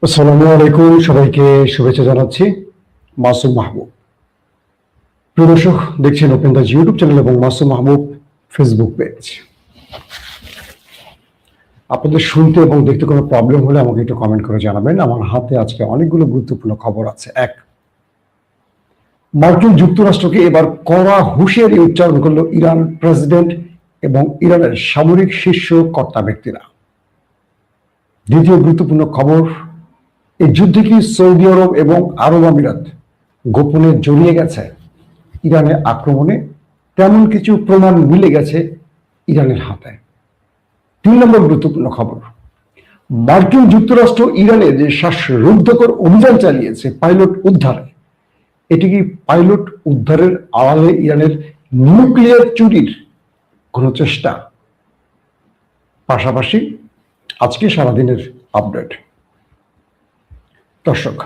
আসসালামু আলাইকুম, সবাইকে শুভেচ্ছা জানাচ্ছি। মাসুম মাহবুব। প্রিয় দর্শক, দেখছেন ওপেন দ্য ইউটিউব চ্যানেল এবং মাসুম মাহবুব ফেসবুক পেজ। আপনাদের শুনতে এবং দেখতে কোনো প্রবলেম হলে আমাকে একটু কমেন্ট করে জানাবেন। আমার হাতে আজকে অনেকগুলো গুরুত্বপূর্ণ খবর আছে। এক, মার্কিন যুক্তরাষ্ট্রকে এবার কড়া হুঁশিয়ারি উচ্চারণ করল ইরান প্রেসিডেন্ট এবং ইরানের সামরিক শীর্ষ কর্তা ব্যক্তিরা। দ্বিতীয় গুরুত্বপূর্ণ খবর, এই যুদ্ধে কি সৌদি আরব এবং আরব আমিরাত গোপনে জড়িয়ে গেছে ইরানের আক্রমণে? তেমন কিছু প্রমাণ মিলে গেছে ইরানের হাতে। 3 নম্বর গুরুত্বপূর্ণ খবর, মার্কিন যুক্তরাষ্ট্র ইরানে যে শ্বাসরুদ্ধকর অভিযান চালিয়েছে পাইলট উদ্ধারে, এটি কি পাইলট উদ্ধারের আড়ালে ইরানের নিউক্লিয়ার চুরির কোনো চেষ্টা? পাশাপাশি আজকে সারাদিনের আপডেট। দর্শক,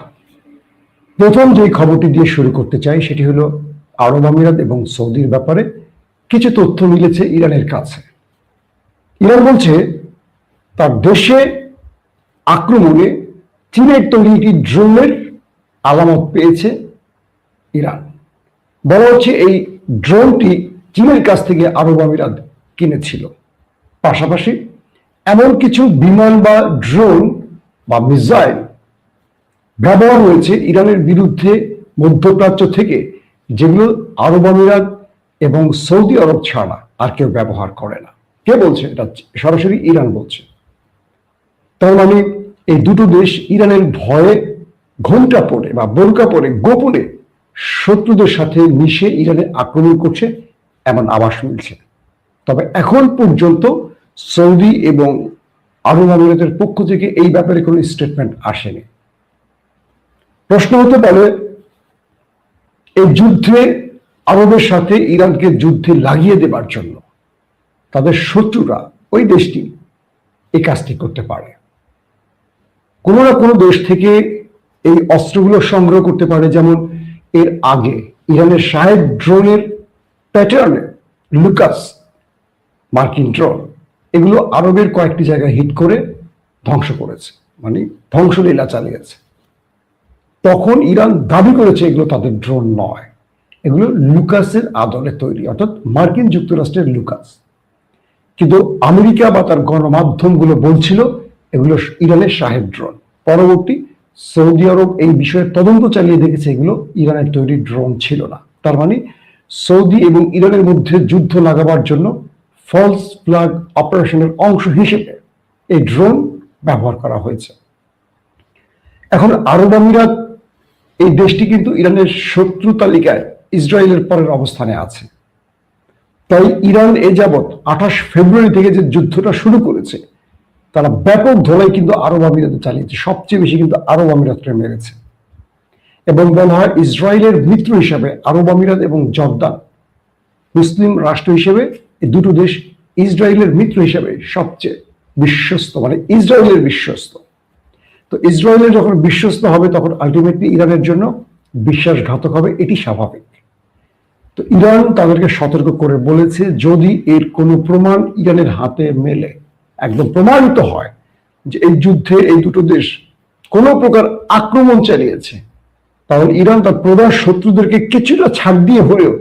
প্রথম যে খবরটি দিয়ে শুরু করতে চাই সেটি হলো আরব আমিরাত এবং সৌদির ব্যাপারে কিছু তথ্য মিলেছে ইরানের কাছে। ইরান বলছে তার দেশে আক্রমণে চীনের তৈরি একটি ড্রোনের আলামত পেয়েছে ইরান। বলা হচ্ছে এই ড্রোনটি চীনের কাছ থেকে আরব আমিরাত কিনেছিল। পাশাপাশি এমন কিছু বিমান বা ড্রোন বা মিসাইল ব্যবহার হয়েছে ইরানের বিরুদ্ধে মধ্যপ্রাচ্য থেকে, যেগুলো আরব আমিরাত এবং সৌদি আরব ছাড়া আর কেউ ব্যবহার করে না। কে বলছে এটা? সরাসরি ইরান বলছে। তার মানে এই দুটো দেশ ইরানের ভয়ে ঘোমটা পড়ে বা বোরকা পরে গোপনে শত্রুদের সাথে মিশে ইরানে আক্রমণ করছে, এমন আভাস মিলছে। তবে এখন পর্যন্ত সৌদি এবং আরব আমিরাতের পক্ষ থেকে এই ব্যাপারে কোনো স্টেটমেন্ট আসেনি। প্রশ্ন হতে পারে, এই যুদ্ধে আরবের সাথে ইরানকে যুদ্ধে লাগিয়ে দেবার জন্য তাদের শত্রুরা ওই দেশটি এই কাজটি করতে পারে। কোনো না কোনো দেশ থেকে এই অস্ত্রগুলো সংগ্রহ করতে পারে। যেমন এর আগে ইরানের শাহেদ ড্রোনের প্যাটার্নে লুকাস মার্কিন ড্রোন, এগুলো আরবের কয়েকটি জায়গায় হিট করে ধ্বংস করেছে, মানে ধ্বংসলীলা চালিয়েছে। তখন ইরান দাবি করেছে এগুলো তাদের ড্রোন নয়, এগুলো লুকাসের আদলে তৈরি, অর্থাৎ মার্কিন যুক্তরাষ্ট্রের লুকাস। কিন্তু আমেরিকা বা তার গণমাধ্যমগুলো বলছিল এগুলো ইরানের শাহেদ ড্রোন। পরবর্তী সৌদি আরব এই বিষয়ে তদন্ত চালিয়ে দেখেছে এগুলো ইরানের তৈরি ড্রোন ছিল না। তার মানে সৌদি এবং ইরানের মধ্যে যুদ্ধ লাগাবার জন্য ফলস ফ্ল্যাগ অপারেশনের অংশ হিসেবে এই ড্রোন ব্যবহার করা হয়েছে। এখন আরব আমিরাত এই দেশটি কিন্তু ইরানের শত্রু তালিকায় ইসরায়েলের পরের অবস্থানে আছে। তাই ইরান এ যাবৎ 28 ফেব্রুয়ারি থেকে যে যুদ্ধটা শুরু করেছে, তারা ব্যাপক ধোলাই কিন্তু আরব আমিরাতে চালিয়েছে। সবচেয়ে বেশি কিন্তু আরব আমিরাতকে মেরেছে। এবং বলা হয় ইসরায়েলের মিত্র হিসাবে আরব আমিরাত এবং জর্দান, মুসলিম রাষ্ট্র হিসেবে এই দুটো দেশ ইসরায়েলের মিত্র হিসাবে সবচেয়ে বিশ্বস্ত, মানে ইসরায়েলের বিশ্বস্ত। তো ইসরায়েলের যখন বিশ্বস্ত হবে তখন আলটিমেটলি ইরানের জন্য বিশ্বাসঘাতক হবে, এটি স্বাভাবিক। তো ইরান তাদেরকে সতর্ক করে বলেছে, যদি এর কোনো প্রমাণ ইরানের হাতে মেলে, একদম প্রমাণিত হয় যে এই যুদ্ধে এই দুটো দেশ কোনো প্রকার আক্রমণ চালিয়েছে, তাহলে ইরান তার প্রধান শত্রুদেরকে কিছুটা ছাড় দিয়ে হলেও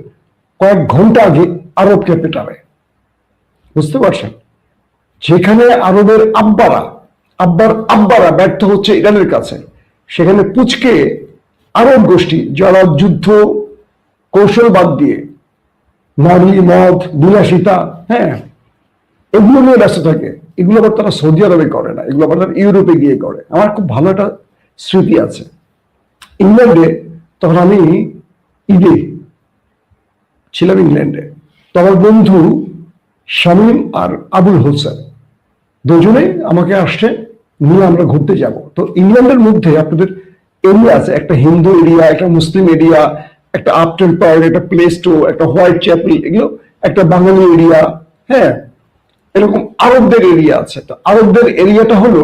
কয়েক ঘন্টা আগে আরবকে পেটাবে। বুঝতে পারছেন? যেখানে আরবের আব্বারা ব্যর্থ হচ্ছে ইরানের কাছে, সেখানে পুচকে আরব গোষ্ঠী যারা যুদ্ধ কৌশল বাদ দিয়ে নারী, মদ, বিলাসিতা, এগুলো নিয়ে ব্যস্ত থাকে, এগুলো আবার তারা সৌদি আরবে করে না, এগুলো আবার তারা ইউরোপে গিয়ে করে। আমার খুব ভালো একটা স্মৃতি আছে। ইংল্যান্ডে তখন আমি ঈদে ছিলাম ইংল্যান্ডে, তো আমার বন্ধু শামীম আর আবুল হোসেন দুজনে আমাকে আসছে নিয়ে আমরা ঘুরতে যাব। তো ইংল্যান্ডের মধ্যে আপনাদের এরিয়া আছে, একটা হিন্দু এরিয়া, একটা মুসলিম এরিয়া, একটা আপটেল পার্ক, একটা প্লে স্টোর, একটা হোয়াইট চ্যাপেল, এগুলো একটা বাঙালি এরিয়া, এরকম আরবদের এরিয়া আছে। তো আরবদের এরিয়াটা হলো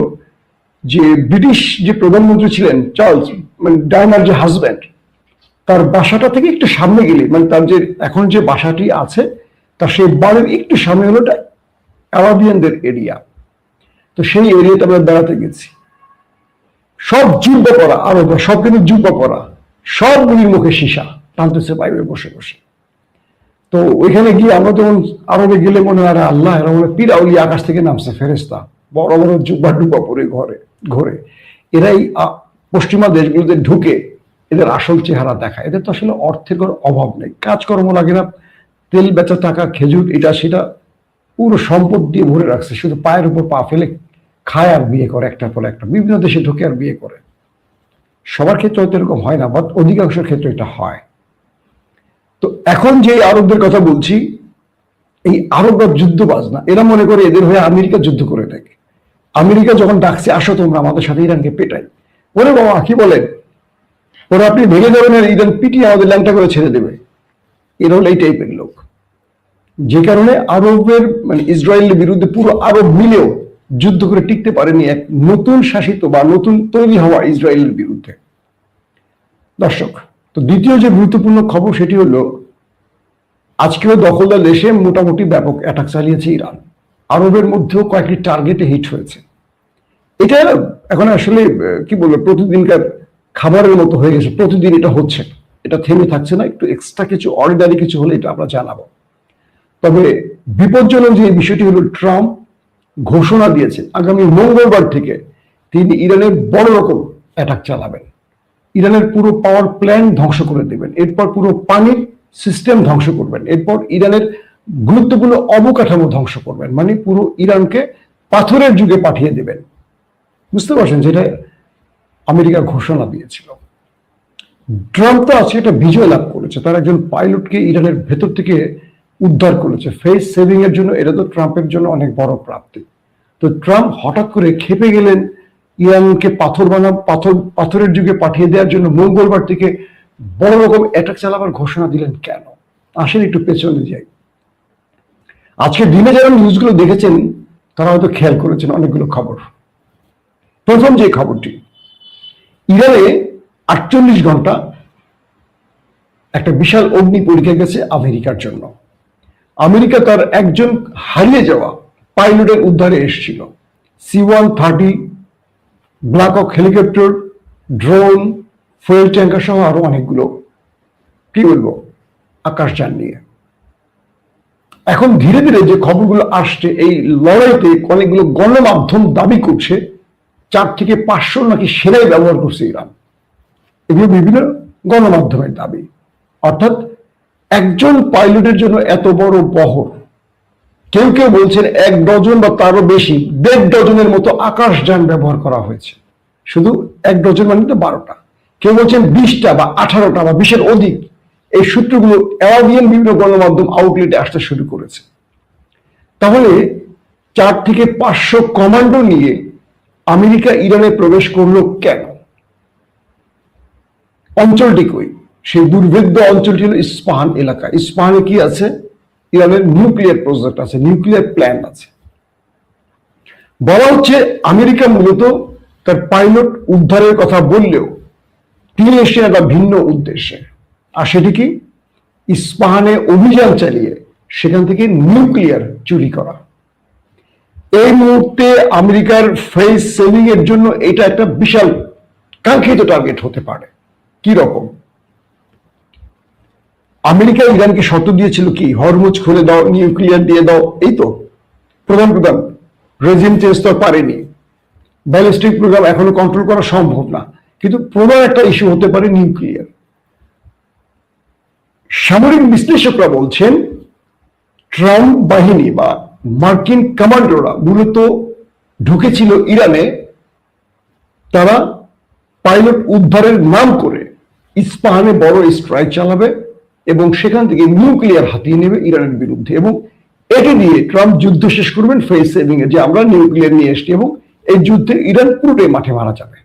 যে ব্রিটিশ যে প্রধানমন্ত্রী ছিলেন চার্লস, মানে ডায়নার যে হাজব্যান্ড, তার বাসাটা থেকে একটু সামনে গেলে, মানে তার যে এখন যে বাসাটি আছে তার সেই বাড়ির একটু সামনে হলো আরাবিয়ানদের এরিয়া। তো সেই এরিয়াতে আমরা বেড়াতে গেছি। সব জুব্বা পরা আরব, সব কিন্তু জুব্বা পরা, সবগুলির মুখে সীসা টানতেছে পাইবে বসে বসে। তো ওইখানে গিয়ে আমরা যখন আরবে গেলে মনে হয় আল্লাহ, এরা মনে পিরাউলি আকাশ থেকে নামছে ফেরেস্তা, বড় বড় জুব্বা ডুব্বা পরে ঘরে। এরাই পশ্চিমা দেশগুলোতে ঢুকে এদের আসল চেহারা দেখায়। এদের তো আসলে অর্থের কোনো অভাব নেই, কাজকর্ম লাগে না, তেল বেচা টাকা, খেজুর, এটা সেটা পুরো সম্পদ দিয়ে ভরে রাখছে, শুধু পায়ের উপর পা ফেলে খায় আর বিয়ে করে, একটার পর একটা বিভিন্ন দেশে ঢুকে আর বিয়ে করে। সবার ক্ষেত্রে হয়তো এরকম হয় না, বাট অধিকাংশ ক্ষেত্রে এটা হয়। তো এখন যে আরবদের কথা বলছি, এই আরবরা যুদ্ধবাজ না, এরা মনে করে এদের হয়ে আমেরিকা যুদ্ধ করে থাকে। আমেরিকা যখন ডাকছে আসো তোমরা আমাদের সাথে ইরানকে পেটাই, ওরে বাবা কি বলেন, ওরা আপনি ভেঙে দেবেন আর ইরান পিটিয়ে আমাদের ল্যাংটা করে ছেড়ে দেবে। এরা হলো এই টাইপের লোক, যে কারণে আরবের মানে ইসরায়েলের বিরুদ্ধে পুরো আরব মিলেও যুদ্ধ করে টিকতে পারেনি এক নতুন শাসিত বা নতুন তৈরি হওয়া ইসরায়েলের বিরুদ্ধে। দর্শক, তো দ্বিতীয় যে গুরুত্বপূর্ণ খবর সেটি হলো আজকেও দখলদার দেশে মোটামুটি ব্যাপক অ্যাটাক চালিয়েছে ইরান। আরবের মধ্যেও কয়েকটি টার্গেটে হিট হয়েছে। এটা এখন আসলে কি বলবো, প্রতিদিনকার খাবারের মতো হয়ে গেছে, প্রতিদিন এটা হচ্ছে, এটা থেমে থাকছে না। একটু এক্সট্রা কিছু অর্ডিনারি কিছু হলে এটা আমরা জানাবো। তবে বিপজ্জনক যে বিষয়টি হলো, ট্রাম্প ঘোষণা দিয়েছে আগামী মঙ্গলবার থেকে তিনি ইরানের বড় রকম অ্যাটাক চালাবেন, ইরানের পুরো পাওয়ার প্ল্যান্ট ধ্বংস করে দেবেন, এরপর পুরো পানির সিস্টেম ধ্বংস করবেন, এরপর ইরানের গুরুত্বপূর্ণ অবকাঠামো ধ্বংস করবেন, মানে পুরো ইরানকে পাথরের যুগে পাঠিয়ে দেবেন। বুঝতে পারছেন যেটা আমেরিকা ঘোষণা দিয়েছিল। ট্রাম্প তো আজকে একটা বিজয় লাভ করেছে, তার একজন পাইলটকে ইরানের ভেতর থেকে উদ্ধার করেছে ফেস সেভিং এর জন্য। এটা তো ট্রাম্পের জন্য অনেক বড় প্রাপ্তি। তো ট্রাম্প হঠাৎ করে খেপে গেলেন, ইরানকে পাথরের যুগে পাঠিয়ে দেওয়ার জন্য মঙ্গলবার থেকে বড় রকম অ্যাটাক চালাবার ঘোষণা দিলেন কেন? আসেন একটু পেছনে যাই। আজকে দিনে যারা নিউজগুলো দেখেছেন তারা হয়তো খেয়াল করেছেন অনেকগুলো খবর। প্রথম যে খবরটি, ইরানে 48 ঘন্টা একটা বিশাল অগ্নি পরীক্ষা গেছে আমেরিকার জন্য। আমেরিকা তার একজন হারিয়ে যাওয়া পাইলটের উদ্ধারে এসেছিল। C-130 ব্ল্যাক হক হেলিকপ্টার, ড্রোন, ফুয়েল ট্যাঙ্কার সহ আরো অনেকগুলো কি বলবো আকাশযান নিয়ে। এখন ধীরে ধীরে যে খবরগুলো আসছে, এই লড়াইতে অনেকগুলো গণমাধ্যম দাবি করছে 4 থেকে 500 নাকি সেনাই ব্যবহার করছে ইরান। এগুলো বিভিন্ন গণমাধ্যমের দাবি। অর্থাৎ একজন পাইলটের জন্য এত বড় বহর, কেউ কেউ বলছেন 1 ডজন বা তারও বেশি, 1.5 ডজনের মতো আকাশযান ব্যবহার করা হয়েছে। শুধু 1 ডজন মানে তো 12টা, কেউ বলছেন 20টা বা 18টা বা 20-এর অধিক। এই সূত্রগুলো অ্যারাবিয়ান বিভিন্ন গণমাধ্যম আউটলেটে আসতে শুরু করেছে। তাহলে 4 থেকে 500 কমান্ডো নিয়ে আমেরিকা ইরানে প্রবেশ করলো কেন? অঞ্চলটি কই? সেই দুর্ভেদ্য অঞ্চলটি হলো ইস্পাহান এলাকা। ইস্পাহানে কি আছে? ইরানের নিউক্লিয়ার প্রজেক্ট আছে, নিউক্লিয়ার প্ল্যান আছে। বলা হচ্ছে আমেরিকা মূলত তার পাইলট উদ্ধারের কথা বললেও তিনি এসেছেন একটা ভিন্ন উদ্দেশ্যে। আর সেটি কি? ইস্পাহানে অভিযান চালিয়ে সেখান থেকে নিউক্লিয়ার চুরি করা। এই মুহূর্তে আমেরিকার ফেস সেভিং এর জন্য এটা একটা বিশাল কাঙ্ক্ষিত টার্গেট হতে পারে। কি রকম? আমেরিকা ইরানকে শর্ত দিয়েছিল কি, হরমুজ খুলে দাও, নিউক্লিয়ার দিয়ে দাও, এই তো প্রধান রেজিম চেঞ্জ তো পারেনি, ব্যালিস্টিক প্রোগ্রাম এখনো কন্ট্রোল করা সম্ভব না, কিন্তু প্রধান একটা ইস্যু হতে পারে নিউক্লিয়ার। সামরিক বিশ্লেষকরা বলছেন ট্রাম্প বাহিনী বা মার্কিন কমান্ডোরা মূলত ঢুকেছিল ইরানে, তারা পাইলট উদ্ধারের নাম করে ইস্পাহানে বড় স্ট্রাইক চালাবে এবং সেখান থেকে নিউক্লিয়ার হাতিয়ে নেবে ইরানের বিরুদ্ধে, এবং এটি দিয়ে ট্রাম্প যুদ্ধ শেষ করবেন ফেস সেভিং এ, যে আমরা নিউক্লিয়ার নিয়ে এসছি, এবং এই যুদ্ধে ইরান পুরোটাই মাঠে মারা যাবে।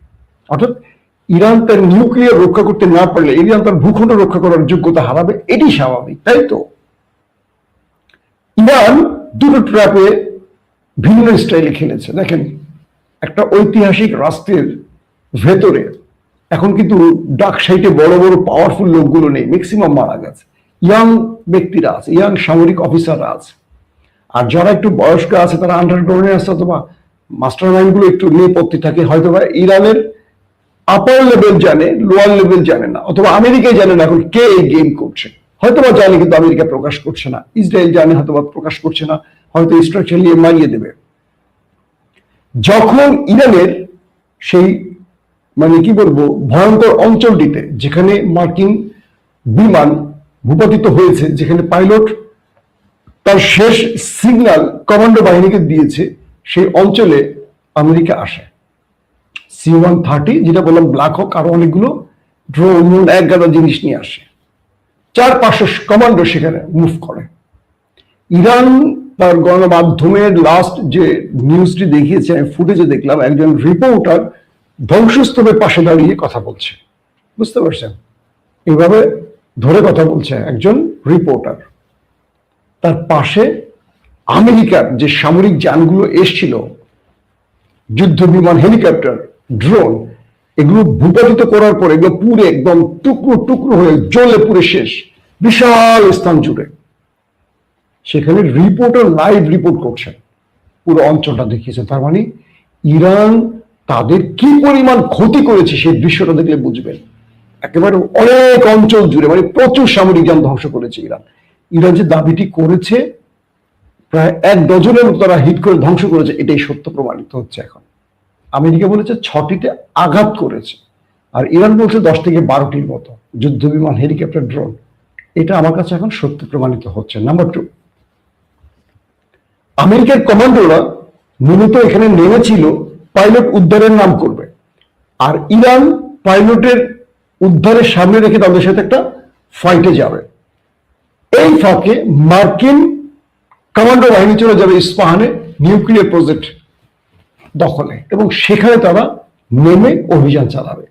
অর্থাৎ ইরান তার নিউক্লিয়ার রক্ষা করতে না পারলে ইরান তার ভূখণ্ড রক্ষা করার যোগ্যতা হারাবে, এটি স্বাভাবিক, তাই তো? ইরান দুটো ট্র্যাপে ভিন্ন স্টাইলে খেলেছে। দেখেন, একটা ঐতিহাসিক রাষ্ট্রের ভেতরে এখন কিন্তু ডার্ক সাইটে বড় বড় পাওয়ারফুল লোকগুলো নেই, ম্যাক্সিমাম মারা গেছে। ইয়াং ব্যক্তিরা আছে, ইয়াং সামরিক অফিসাররা আছে, আর যারা একটু বয়স্ক আছে তারা আন্ডারগ্রাউন্ডে আছে, অথবা মাস্টার মাইন্ড গুলো একটু নেপথ্যে থাকে, হয়তো বা ইরানের আপার লেভেল জানে, লোয়ার লেভেল জানে না, অথবা আমেরিকায় জানে না এখন কে এই গেম করছে। হয়তো বা জানে কিন্তু আমেরিকা প্রকাশ করছে না, ইসরায়েল জানে হয়তো বা প্রকাশ করছে না, হয়তো স্ট্রাকচার নিয়ে মারিয়ে দেবে। যখন ইরানের সেই মানে কি বলবো ভয়ঙ্কর অঞ্চলটিতে যেখানে মার্কিন বিমান ভূপাতিত হয়েছে, যেখানে পাইলট তার শেষ সিগন্যাল কমান্ডো বাহিনীকে দিয়েছে, সেই অঞ্চলে আমেরিকা আসে। C-130 যেটা বললাম ব্ল্যাক হক, আরো অনেকগুলো ড্রোন এক গাদা জিনিস নিয়ে আসে, 400-500 কমান্ডো সেখানে মুভ করে। ইরান তার গণমাধ্যমের লাস্ট যে নিউজটি দেখিয়েছে, আমি ফুটেজে দেখলাম একজন রিপোর্টার ধ্বংসস্তূপের পাশে দাঁড়িয়ে কথা বলছে, বুঝতে পারছেন? এইভাবে ধরে কথা বলছে একজন রিপোর্টার, তার পাশে আমেরিকার যে সামরিক যানগুলো এসছিল, যুদ্ধ বিমান, হেলিকপ্টার, ড্রোন, এগুলো ভূপাতিত করার পর এগুলো পুরে একদম টুকরো টুকরো হয়ে জ্বলে পুরে শেষ, বিশাল স্থান জুড়ে। সেখানে রিপোর্টার লাইভ রিপোর্ট করছেন, পুরো অঞ্চলটা দেখিয়েছে। তার মানে ইরান তাদের কি পরিমাণ ক্ষতি করেছে সেই দৃশ্যটা দেখলে বুঝবেন। একেবারে অনেক অঞ্চল জুড়ে মানে প্রচুর সামরিক যান ধ্বংস করেছে ইরান। ইরান যে দাবিটি করেছে প্রায় 1 ডজনের মতো তারা হিট করে ধ্বংস করেছে, এটাই সত্য প্রমাণিত হচ্ছে এখন। আমেরিকা বলেছে 6টিতে আঘাত করেছে, আর ইরান বলছে 10 থেকে 12টির মতো যুদ্ধ বিমান, হেলিকপ্টার, ড্রোন। এটা আমার কাছে এখন সত্য প্রমাণিত হচ্ছে। নাম্বার 2, আমেরিকার কমান্ডোরা মূলত এখানে নেমেছিল পাইলট উদ্ধারের নাম করবে, আর ইরান পাইলটের উদ্ধারের সামনে রেখে তাদের সাথে একটা ফাইটে যাবে। এই ফাঁকে মার্কিন কমান্ডো বাহিনী চলে যাবে ইস্পাহানে নিউক্লিয়ার প্রজেক্ট দখলে, এবং সেখানে তারা নেমে অভিযান চালাবে।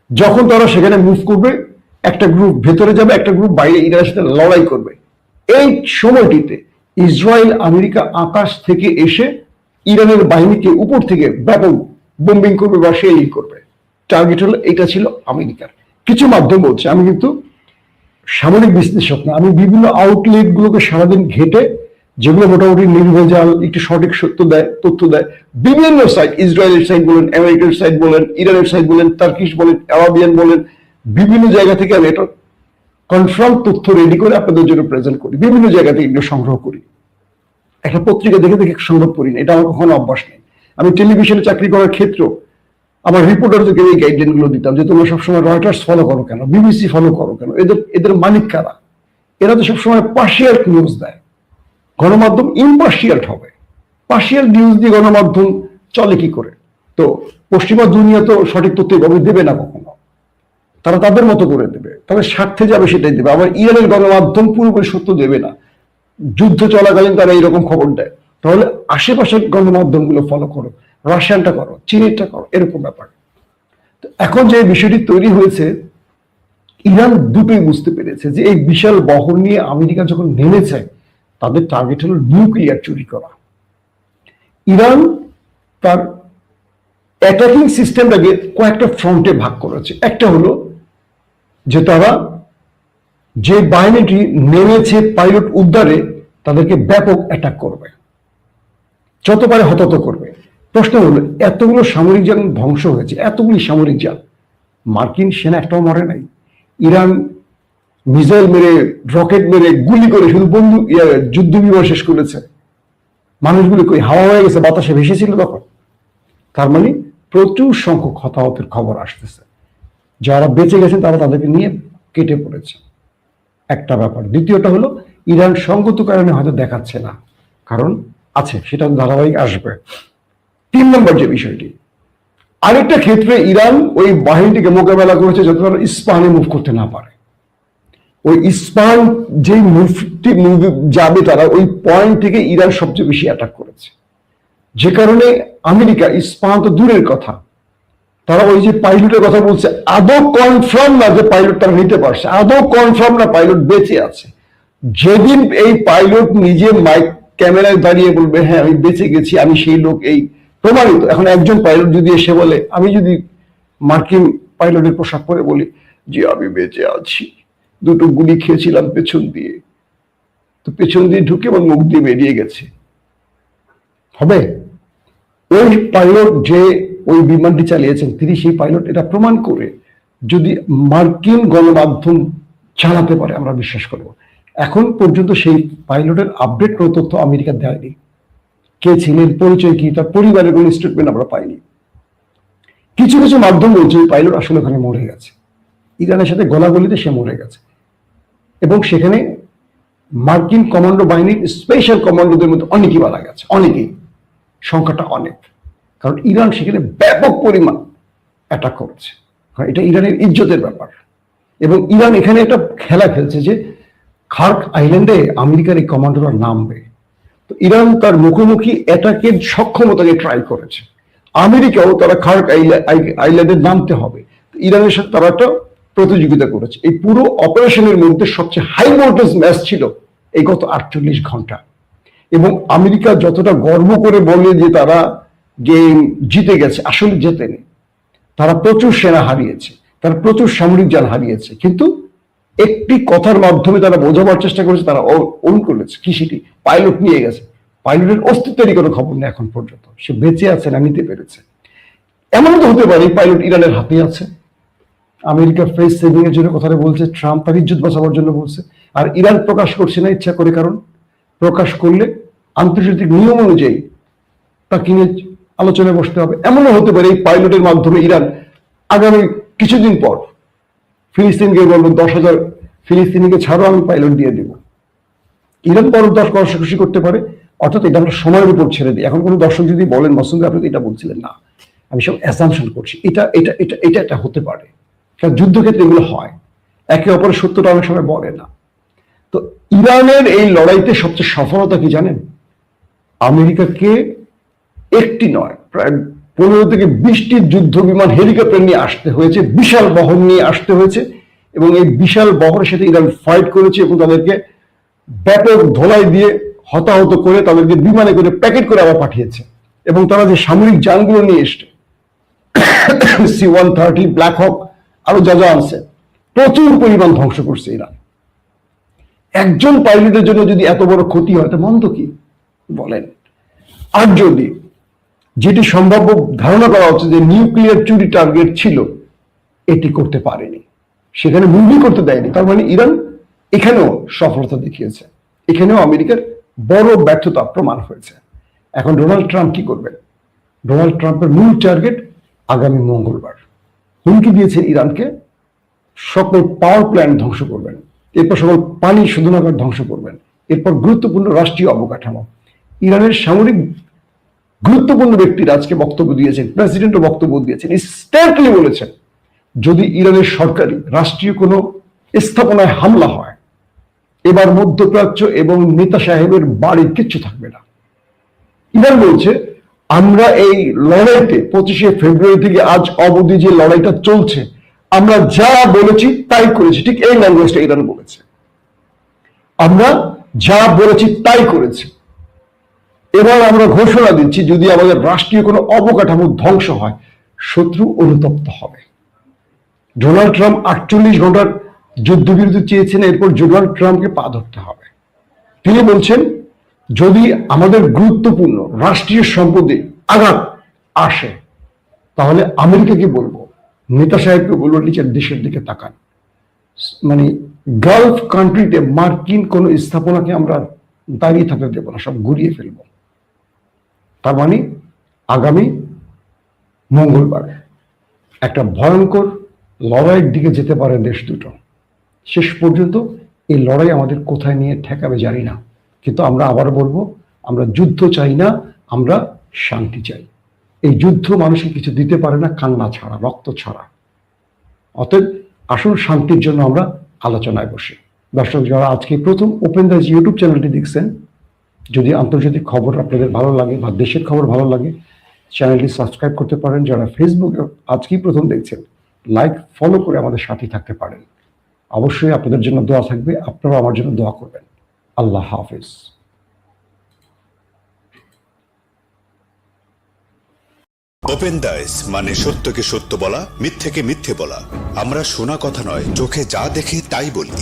যখন তারা সেখানে মুভ করবে, একটা গ্রুপ ভেতরে যাবে, একটা গ্রুপ বাইরে ইরানের সাথে লড়াই করবে। এই সময়টিতে ইসরায়েল, আমেরিকা আকাশ থেকে এসে ইরানের বাহিনীকে উপর থেকে ব্যাপক বোম্বিং করবে বা শেলিং করবে। টার্গেট হলো এটা ছিল আমেরিকার। কিছু মাধ্যম বলছে, আমি কিন্তু সামরিক বিশ্লেষক না, আমি বিভিন্ন আউটলেট গুলোকে সারাদিন ঘেটে, যেগুলো মোটামুটি নির্ভেজাল, একটু সঠিক তথ্য দেয়, বিভিন্ন সাইট, ইসরায়েলের সাইট বলেন, আমেরিকার সাইট বলেন, ইরানের সাইট বলেন, টার্কিশ বলেন, আরাবিয়ান বলেন, বিভিন্ন জায়গা থেকে আমি এটা কনফার্ম তথ্য রেডি করে আপনাদের জন্য প্রেজেন্ট করি। বিভিন্ন জায়গা থেকে এগুলো সংগ্রহ করি, একটা পত্রিকা দেখে দেখে সংগ্রহ করি না, এটা আমার কখনো অভ্যাস নেই। আমি টেলিভিশনে চাকরি করার ক্ষেত্রেও আমার রিপোর্টারদেরকে এই গাইডলাইন গুলো দিতাম যে তোমরা সবসময় রয়টার্স ফলো করো কেন, বিবিসি ফলো করো কেন, এদের মালিক কারা? এরা তো সবসময় পার্শিয়াল নিউজ দেয়। গণমাধ্যম ইম্পার্শিয়াল হবে, পার্শিয়াল নিউজ দিয়ে গণমাধ্যম চলে কি করে? তো পশ্চিমা দুনিয়া তো সঠিক তথ্য এভাবে দেবে না কখনো, তারা তাদের মতো করে দেবে, তাদের স্বার্থে যাবে সেটাই দেবে। আবার ইরানের গণমাধ্যম পুরোপুরি সত্য দেবে না, যুদ্ধ চলাকালীন তারা এইরকম খবর দেয়। তাহলে আশেপাশের গণমাধ্যমগুলো ফলো করো, রাশিয়ানটা করো, চীনেরটা করো, এরকম ব্যাপার। এখন যে বিষয়টি তৈরি হয়েছে, ইরান দুটোই বুঝতে পেরেছে যে এই বিশাল বহর নিয়ে আমেরিকা যখন নেমেছে, তাদের টার্গেট হলো নিউক্লিয়ার চুরি করা। ইরান তার অ্যাটাকিং সিস্টেমটাকে কয়েকটা ফ্রন্টে ভাগ করেছে। একটা হলো যে তারা যে বাহিনীটি নেমেছে পাইলট উদ্ধারে, তাদেরকে ব্যাপক অ্যাটাক করবে, যত পারে হতাহত করবে। প্রশ্ন হলো, এতগুলো সামরিক যান ধ্বংস হয়েছে, এতগুলি সামরিক যান, মার্কিন সেনা একটাও মরে নাই। ইরান মিসাইল মেরে, রকেট মেরে, গুলি করে শুধু যুদ্ধ বিমান শেষ করেছে। মানুষগুলি কই হাওয়া হয়ে গেছে, বাতাসে ভেসেছিল তখন। তার মানে প্রচুর সংখ্যক হতাহতের খবর আসতেছে। যারা বেঁচে গেছেন তারা তাদেরকে নিয়ে কেটে পড়েছে, একটা ব্যাপার। দ্বিতীয়টা হলো ইরান সঙ্গত কারণে হয়তো দেখাচ্ছে না, কারণ আছে, সেটা ধারাবাহিক আসবে। 3 নম্বর যে বিষয়টি, আরেকটা ক্ষেত্রে ইরান ওই বাহিনীটিকে মোকাবেলা করেছে যাতে তারা ইস্পাহানে মুভ করতে না পারে। ওই ইস্পাহান যে মুভটি যাবে, তারা ওই পয়েন্ট থেকে ইরান সবচেয়ে বেশি অ্যাটাক করেছে, যে কারণে আমেরিকা, ইস্পাহান তো দূরের কথা, তারা ওই যে পাইলটের কথা বলছে, আদৌ কনফার্ম না যে পাইলট তারা নিতে পারছে, আদৌ কনফার্ম না পাইলট বেঁচে আছে। যেদিন এই পাইলট নিজে মাইক ক্যামেরায় দাঁড়িয়ে বলবে হ্যাঁ আমি বেঁচে গেছি, আমি সেই লোক, এই প্রমাণিত। এখন একজন পাইলট যদি এসে বলে, আমি যদি মার্কিন পাইলটের পোশাক পরে বলি যে আমি বেঁচে আছি, 2টো গুলি খেয়েছিলাম পেছন দিয়ে, তো পেছন দিয়ে ঢুকে আমার মুখ দিয়ে বেরিয়ে গেছে, হবে? ওই পাইলট যে ওই বিমানটি চালিয়েছেন তিনি সেই পাইলট, এটা প্রমাণ করে যদি মার্কিন গণমাধ্যম চালাতে পারে আমরা বিশ্বাস করব। এখন পর্যন্ত সেই পাইলটের আপডেট কোনো তথ্য আমেরিকা দেয়নি। কে ছিলেন, পরিচয় কি, তার পরিবারের কোনো স্টেটমেন্ট আমরা পাইনি। কিছু কিছু মাধ্যম বলছে ওই পাইলট আসলে ওখানে মরে গেছে, ইরানের সাথে গলাগলিতে সে মরে গেছে, এবং সেখানে মার্কিন কমান্ডো বাহিনীর স্পেশাল কমান্ডোদের মধ্যে অনেকেই মারা গেছে, অনেকেই, সংখ্যাটা অনেক। কারণ ইরান সেখানে ব্যাপক পরিমাণ অ্যাটাক করেছে, এটা ইরানের ইজ্জতের ব্যাপার। এবং ইরান এখানে একটা খেলা খেলছে যে খার্ক আইল্যান্ডে আমেরিকার এই কমান্ডোরা নামবে, তো ইরান তার মুখোমুখি অ্যাটাকের সক্ষমতাকে ট্রাই করেছে। আমেরিকাও তারা খার্ক আইল্যান্ডে নামতে হবে, ইরানের সাথে তারা একটা প্রতিযোগিতা করেছে। এই পুরো অপারেশনের মধ্যে সবচেয়ে হাই ভোল্টেজ ম্যাচ ছিল এই গত 48 ঘন্টা। এবং আমেরিকা যতটা গর্ব করে বলে যে তারা গেম জিতে গেছে, আসলে জেতেনি। তারা প্রচুর সেনা হারিয়েছে, তারা প্রচুর সামরিক যান হারিয়েছে, কিন্তু একটি কথার মাধ্যমে তারা বোঝাবার চেষ্টা করেছে, তারা ওন করেছে। কি সেটি? পাইলট নিয়ে গেছে। পাইলটের অস্তিত্বেরই কোনো খবর নেই এখন পর্যন্ত, সে বেঁচে আছে না নিতে পেরেছে। এমন তো হতে পারে পাইলট ইরানের হাতে আছে, আমেরিকা ফেস সেভিং এর জন্য কথাটা বলছে, ট্রাম্প তার ইজ্জত বাঁচাবার জন্য বলছে, আর ইরান প্রকাশ করছে না ইচ্ছা করে, কারণ প্রকাশ করলে আন্তর্জাতিক নিয়ম অনুযায়ী তাকে নিয়ে আলোচনায় বসতে হবে। এমনও হতে পারে এই পাইলটের মাধ্যমে ইরান আগামী কিছুদিন পর ফিলিস্তিনকে বলবো 10,000 ফিলিস্তিনিকে ছাড়ো, আমি পাইলট দিয়ে দেব। ইরান বড় 10 কষাকষি করতে পারে, অর্থাৎ এটা আমরা সময়ের উপর ছেড়ে দিই। এখন কোনো দর্শক যদি বলেন মাসুদ আপনি এটা বলছিলেন না, আমি সব অ্যাসাম্পশন করছি, এটা এটা এটা এটা এটা হতে পারে, কারণ যুদ্ধক্ষেত্রে এগুলো হয়, একে অপরের সত্যটা অনেক সময় বলে না। তো ইরানের এই লড়াইতে সবচেয়ে সফলতা কি জানেন? আমেরিকাকে একটি নয়, প্রায় 15 থেকে 20টি যুদ্ধ বিমান হেলিকপ্টার নিয়ে আসতে হয়েছে, বিশাল বহর নিয়ে আসতে হয়েছে, এবং এই বিশাল বহরের সাথে ইরান ফাইট করেছে এবং তাদেরকে ব্যাপক ধোলাই দিয়ে হতাহত করে তাদেরকে বিমানে করে প্যাকেট করে আবার পাঠিয়েছে। এবং তারা যে সামরিক যানগুলো নিয়ে এসছে, C-130 ব্ল্যাক হক আরো যা যা আছে, প্রচুর পরিমাণ ধ্বংস করছে ইরান। একজন পাইলটের জন্য যদি এত বড় ক্ষতি হয় তো মন্দ কি বলেন? আর যদি যেটি সম্ভাব্য ধারণা করা হচ্ছে যে নিউক্লিয়ার চুরি টার্গেট ছিল, এটি করতে পারেনি, সেখানে মুভি করতে দেয়নি, তার মানে ইরান এখানেও সফলতা দেখিয়েছে, এখানেও আমেরিকার বড় ব্যর্থতা প্রমাণ হয়েছে। এখন ডোনাল্ড ট্রাম্প কি করবেন? ডোনাল্ড ট্রাম্পের মূল টার্গেট আগামী মঙ্গলবার হুমকি দিয়েছেন ইরানকে, সকল পাওয়ার প্ল্যান্ট ধ্বংস করবেন, এরপর সকল পানি শোধনাগার ধ্বংস করবেন, এরপর গুরুত্বপূর্ণ রাষ্ট্রীয় অবকাঠামো। ইরানের সামরিক গুরুত্বপূর্ণ ব্যক্তিরা আজকে বক্তব্য দিয়েছেন, প্রেসিডেন্টও বক্তব্য দিয়েছেন, স্ট্যান্ডলি বলেছেন যদি ইরানের সরকারি রাষ্ট্রীয় কোনো স্থাপনায় হামলা হয়, এবার মধ্যপ্রাচ্য এবং নেতা সাহেবের বাড়ির কিচ্ছু থাকবে না। ইরান বলছে আমরা এই লড়াইতে 25শে ফেব্রুয়ারি থেকে আজ অবধি যে লড়াইটা চলছে, আমরা যা বলেছি তাই করেছি, ঠিক এই ল্যাঙ্গুয়েজটা ইরান বলেছে, আমরা যা বলেছি তাই করেছি। এবার আমরা ঘোষণা দিচ্ছি যদি আমাদের রাষ্ট্রীয় কোনো অবকাঠামো ধ্বংস হয়, শত্রু অনুতপ্ত হবে। ডোনাল্ড ট্রাম্প 48 ঘন্টার যুদ্ধবিরতি চেয়েছেন, এরপর ডোনাল্ড ট্রাম্পকে পা ধরতে হবে। তিনি বলছেন যদি আমাদের গুরুত্বপূর্ণ রাষ্ট্রীয় সম্পদে আঘাত আসে তাহলে আমেরিকাকে বলবো, নেতা সাহেবকে বলবো নিজের দেশের দিকে তাকান। মানে গালফ কান্ট্রিতে মার্কিন কোন স্থাপনাকে আমরা দাঁড়িয়ে থাকতে দেবো না, সব ঘুরিয়ে ফেলবো। তার মানে আগামী মঙ্গলবার একটা ভয়ঙ্কর লড়াইয়ের দিকে যেতে পারে দেশ দুটো। শেষ পর্যন্ত এই লড়াই আমাদের কোথায় নিয়ে ঠেকাবে জানি না, কিন্তু আমরা আবার বলবো আমরা যুদ্ধ চাই না, আমরা শান্তি চাই। এই যুদ্ধ মানুষকে কিছু দিতে পারে না কান্না ছাড়া, রক্ত ছাড়া। অতএব আসল শান্তির জন্য আমরা আলোচনায় বসি। দর্শক যারা আজকে প্রথম ওপেন দ্য ইউটিউব চ্যানেলটি দেখছেন, যদি আন্তর্জাতিক খবর আপনাদের ভালো লাগে বা দেশের খবর ভালো লাগে, চ্যানেলটি সাবস্ক্রাইব করতে পারেন। যারা ফেসবুকে আজকেই প্রথম দেখছেন, লাইক ফলো করে আমাদের সাথে থাকতে পারেন। অবশ্যই আপনাদের জন্য দোয়া থাকবে, আপনারাও আমার জন্য দোয়া করবেন। আল্লাহ হাফেজ। ওপেন দাইস মানে সত্যকে সত্য বলা, মিথ্যেকে মিথ্যে বলা। আমরা শোনা কথা নয়, চোখে যা দেখি তাই বলি।